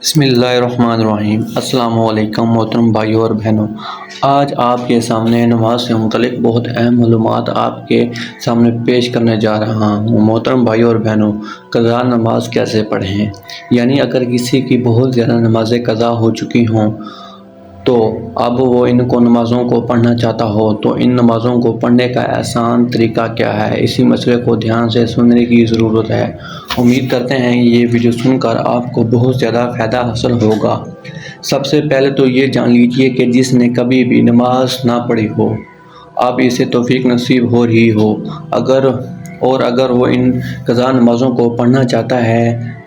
بسم اللہ الرحمن الرحیم۔ السلام علیکم محترم بھائیوں اور بہنوں، آج آپ کے سامنے نماز سے متعلق بہت اہم معلومات آپ کے سامنے پیش کرنے جا رہا ہوں۔ محترم بھائیوں اور بہنوں، قضا نماز کیسے پڑھیں؟ یعنی اگر کسی کی بہت زیادہ نمازیں قضا ہو چکی ہوں تو اب وہ ان نمازوں کو پڑھنا چاہتا ہو تو ان نمازوں کو پڑھنے کا آسان طریقہ کیا ہے، اسی مسئلے کو دھیان سے سننے کی ضرورت ہے۔ امید کرتے ہیں یہ ویڈیو سن کر آپ کو بہت زیادہ فائدہ حاصل ہوگا۔ سب سے پہلے تو یہ جان لیجئے کہ جس نے کبھی بھی نماز نہ پڑھی ہو، اب اسے توفیق نصیب ہو رہی ہو، اگر وہ ان قضا نمازوں کو پڑھنا چاہتا ہے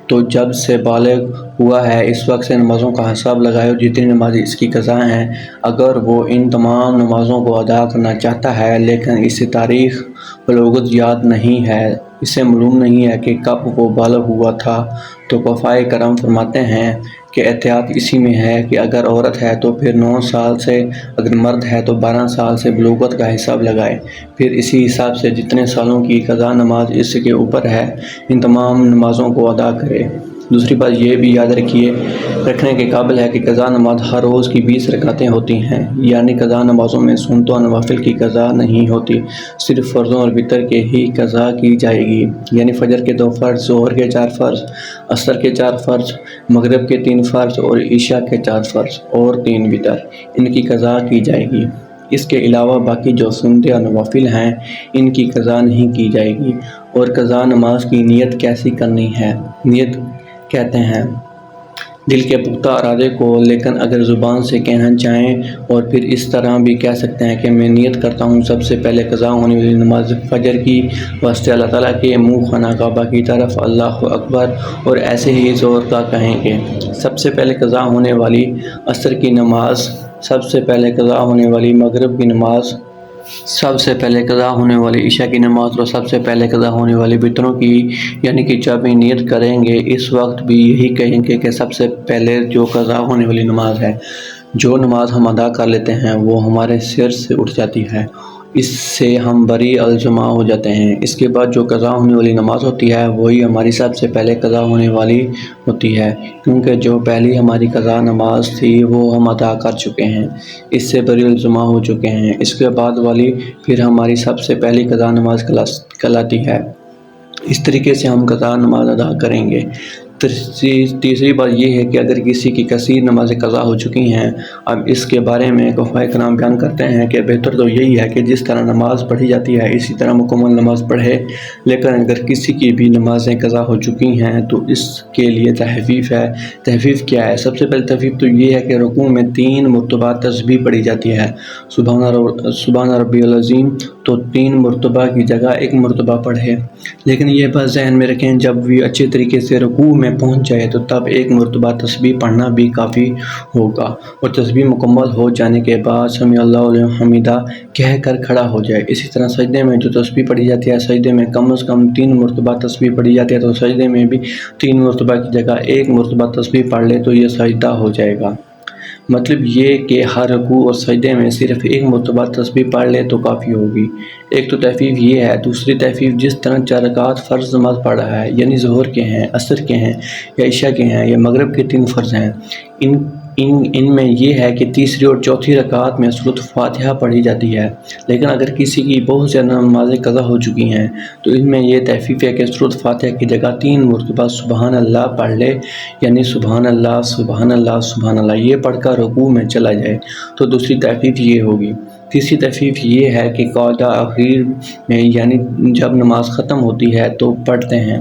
تو جب سے بالغ ہوا ہے اس وقت سے نمازوں کا حساب لگائے جتنی نمازیں اس کی قضا ہیں۔ اگر وہ ان تمام نمازوں کو ادا کرنا چاہتا ہے لیکن اسے تاریخ بلوغت یاد نہیں ہے، اسے معلوم نہیں ہے کہ کب وہ بالغ ہوا تھا، تو فقہائے کرام فرماتے ہیں کہ احتیاط اسی میں ہے کہ اگر عورت ہے تو پھر 9 سال سے، اگر مرد ہے تو 12 سال سے بلوغت کا حساب لگائے، پھر اسی حساب سے جتنے سالوں کی قضا نماز اس کے اوپر ہے ان تمام نمازوں کو ادا کرے۔ دوسری بات یہ بھی یاد رکھنے کے قابل ہے کہ قضا نماز ہر روز کی 20 رکعتیں ہوتی ہیں، یعنی قضا نمازوں میں سنتوں اور نوافل کی قضا نہیں ہوتی، صرف فرضوں اور وتر کے ہی قضا کی جائے گی، یعنی فجر کے 2 فرض، ظہر کے 4 فرض، عصر کے 4 فرض، مغرب کے 3 فرض اور عشاء کے 4 فرض اور 3 وتر، ان کی قضا کی جائے گی۔ اس کے علاوہ باقی جو سنتیں اور نوافل ہیں ان کی قضا نہیں کی جائے گی۔ اور قضا نماز کی نیت کیسی کرنی ہے؟ نیت کہتے ہیں دل کے پختہ ارادے کو، لیکن اگر زبان سے کہنا چاہیں اور پھر اس طرح بھی کہہ سکتے ہیں کہ میں نیت کرتا ہوں سب سے پہلے قضا ہونے والی نماز فجر کی واسطے اللہ تعالیٰ کے منہ خانہ کعبہ کی طرف اللہ اکبر، اور ایسے ہی زور کا کہیں گے سب سے پہلے قضا ہونے والی عصر کی نماز، سب سے پہلے قضا ہونے والی مغرب کی نماز، سب سے پہلے قضا ہونے والی عشاء کی نماز اور سب سے پہلے قضا ہونے والی وتروں کی، یعنی کہ جب بھی نیت کریں گے اس وقت بھی یہی کہیں گے کہ سب سے پہلے جو قضا ہونے والی نماز ہے، جو نماز ہم ادا کر لیتے ہیں وہ ہمارے سر سے اٹھ جاتی ہے، اس سے ہم بری الجمع ہو جاتے ہیں۔ اس کے بعد جو قضا ہونے والی نماز ہوتی ہے وہی ہماری سب سے پہلے قضا ہونے والی ہوتی ہے، کیونکہ جو پہلی ہماری قضا نماز تھی وہ ہم ادا کر چکے ہیں، اس سے بری الجمع ہو چکے ہیں۔ اس کے بعد والی پھر ہماری سب سے پہلی قضا نماز کہلاتی ہے۔ اس طریقے سے ہم قضا نماز ادا کریں گے۔ تیسری بات یہ ہے کہ اگر کسی کی کثیر نمازیں قضا ہو چکی ہیں، اب اس کے بارے میں فقہائے کرام بیان کرتے ہیں کہ بہتر تو یہی ہے کہ جس طرح نماز پڑھی جاتی ہے اسی طرح مکمل نماز پڑھے، لیکن اگر کسی کی بھی نمازیں قضا ہو چکی ہیں تو اس کے لیے تخفیف ہے۔ تخفیف کیا ہے؟ سب سے پہلے تخفیف تو یہ ہے کہ رکوع میں 3 مرتبہ تسبیح پڑھی جاتی ہے، سبحان ربی العظیم، تو 3 مرتبہ کی جگہ 1 مرتبہ پڑھے، لیکن یہ بات ذہن میں رکھیں جب بھی اچھے طریقے سے رکوع میں پہنچ جائے تو تب 1 مرتبہ تسبیح پڑھنا بھی کافی ہوگا، اور تسبیح مکمل ہو جانے کے بعد سمیع اللہ لمن حمدہ کہہ کر کھڑا ہو جائے۔ اسی طرح سجدے میں جو تسبیح پڑھی جاتی ہے، سجدے میں کم از کم 3 مرتبہ تسبیح پڑھی جاتی ہے، تو سجدے میں بھی 3 مرتبہ کی جگہ 1 مرتبہ تسبیح پڑھ لے تو یہ سجدہ ہو جائے گا۔ مطلب یہ کہ ہر رکوع اور سجدے میں صرف 1 مرتبہ تسبیح پڑھ لے تو کافی ہوگی۔ ایک تو تخفیف یہ ہے۔ دوسری تخفیف، جس طرح 4 رکعت فرض نماز پڑھ رہا ہے، یعنی ظہر کے ہیں، عصر کے ہیں یا عشاء کے ہیں یا مغرب کے 3 فرض ہیں، ان میں یہ ہے کہ تیسری اور چوتھی رکعت میں سورۃ فاتحہ پڑھی جاتی ہے، لیکن اگر کسی کی بہت زیادہ نمازیں قضا ہو چکی ہیں تو ان میں یہ تخفیف ہے کہ سورۃ فاتحہ کی جگہ 3 مرتبہ سبحان اللہ پڑھ لے، یعنی سبحان اللہ سبحان اللہ سبحان اللہ، یہ پڑھ کر رکوع میں چلا جائے، تو دوسری تخفیف یہ ہوگی۔ تیسری تخفیف یہ ہے کہ قاعدہ اخیر میں، یعنی جب نماز ختم ہوتی ہے تو پڑھتے ہیں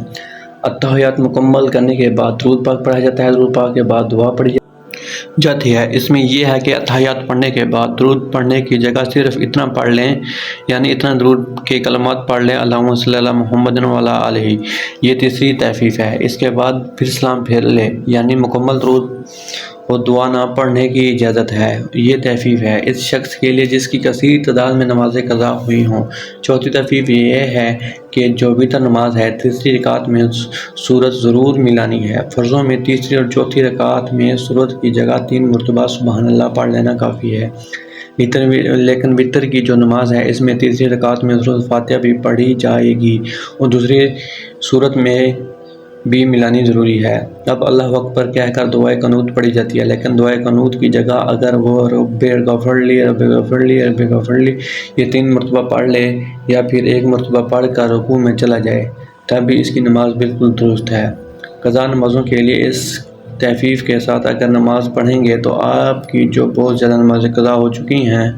اتحیات مکمل کرنے کے بعد درود پاک پڑھا جاتا ہے، درود پاک کے بعد دعا پڑھی جاتی ہے۔ اس میں یہ ہے کہ اتحیات پڑھنے کے بعد درود پڑھنے کی جگہ صرف اتنا پڑھ لیں، یعنی اتنا درود کے کلمات پڑھ لیں، اللہم صلی علی محمد وعلی آلہ، یہ تیسری تخفیف ہے۔ اس کے بعد پھر سلام پھیر لیں، یعنی مکمل درود اور دعا نہ پڑھنے کی اجازت ہے، یہ تخفیف ہے اس شخص کے لیے جس کی کثیر تعداد میں نمازیں قضا ہوئی ہوں۔ چوتھی تخفیف یہ ہے کہ جو وتر نماز ہے تیسری رکعت میں سورت ضرور ملانی ہے۔ فرضوں میں تیسری اور چوتھی رکعت میں سورت کی جگہ 3 مرتبہ سبحان اللہ پڑھ لینا کافی ہے، لیکن وتر کی جو نماز ہے اس میں تیسری رکعت میں سورۃ فاتحہ بھی پڑھی جائے گی، اور دوسری صورت میں بھی ملانی ضروری ہے۔ اب اللہ اکبر کہہ کر دعائے قنوت پڑھی جاتی ہے، لیکن دعائے قنوت کی جگہ اگر وہ رب غفر لی رب غفر لی رب غفر لی یہ 3 مرتبہ پڑھ لے یا پھر 1 مرتبہ پڑھ کر رکوع میں چلا جائے تب بھی اس کی نماز بالکل درست ہے۔ قضا نمازوں کے لیے اس تخفیف کے ساتھ اگر نماز پڑھیں گے تو آپ کی جو بہت زیادہ نمازیں قضا ہو چکی ہیں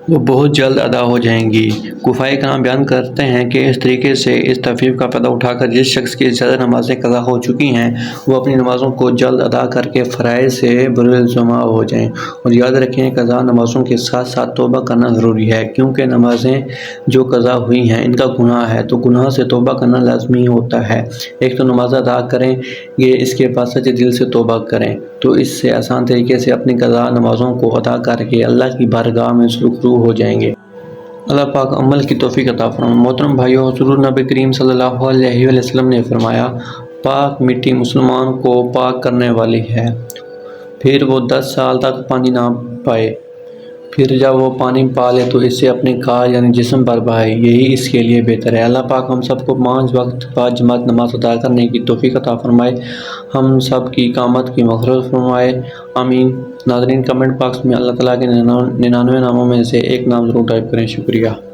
وہ بہت جلد ادا ہو جائیں گی۔ کفائے کرام بیان کرتے ہیں کہ اس طریقے سے اس تخفیف کا فائدہ اٹھا کر جس شخص کی زیادہ نمازیں قضا ہو چکی ہیں وہ اپنی نمازوں کو جلد ادا کر کے فرائض سے برالزما ہو جائیں۔ اور یاد رکھیں قضا نمازوں کے ساتھ ساتھ توبہ کرنا ضروری ہے، کیونکہ نمازیں جو قضا ہوئی ہیں ان کا گناہ ہے تو گناہ سے توبہ کرنا لازمی ہوتا ہے۔ ایک تو نماز ادا کریں گے، اس کے بعد سچے دل سے توبہ کریں تو اس سے آسان طریقے سے اپنی قضا نمازوں کو ادا کر کے اللہ کی بارگاہ میں سرخرو ہو جائیں گے۔ اللہ پاک عمل کی توفیق عطا فرمائے۔ محترم بھائیو، حضور نبی کریم صلی اللہ علیہ وسلم نے فرمایا، پاک مٹی مسلمان کو پاک کرنے والی ہے، پھر وہ 10 سال تک پانی نہ پائے، پھر جب وہ پانی پا لے تو اسے اپنے کار یعنی جسم پر بہائے، یہی اس کے لیے بہتر ہے۔ اللہ پاک ہم سب کو 5 وقت بعد جماعت نماز ادا کرنے کی توفیق عطا فرمائے، ہم سب کی قامت کی مغفرت فرمائے، آمین۔ ناظرین، کمنٹ باکس میں اللہ تعالیٰ کے 99 ناموں میں سے ایک نام ضرور ٹائپ کریں۔ شکریہ۔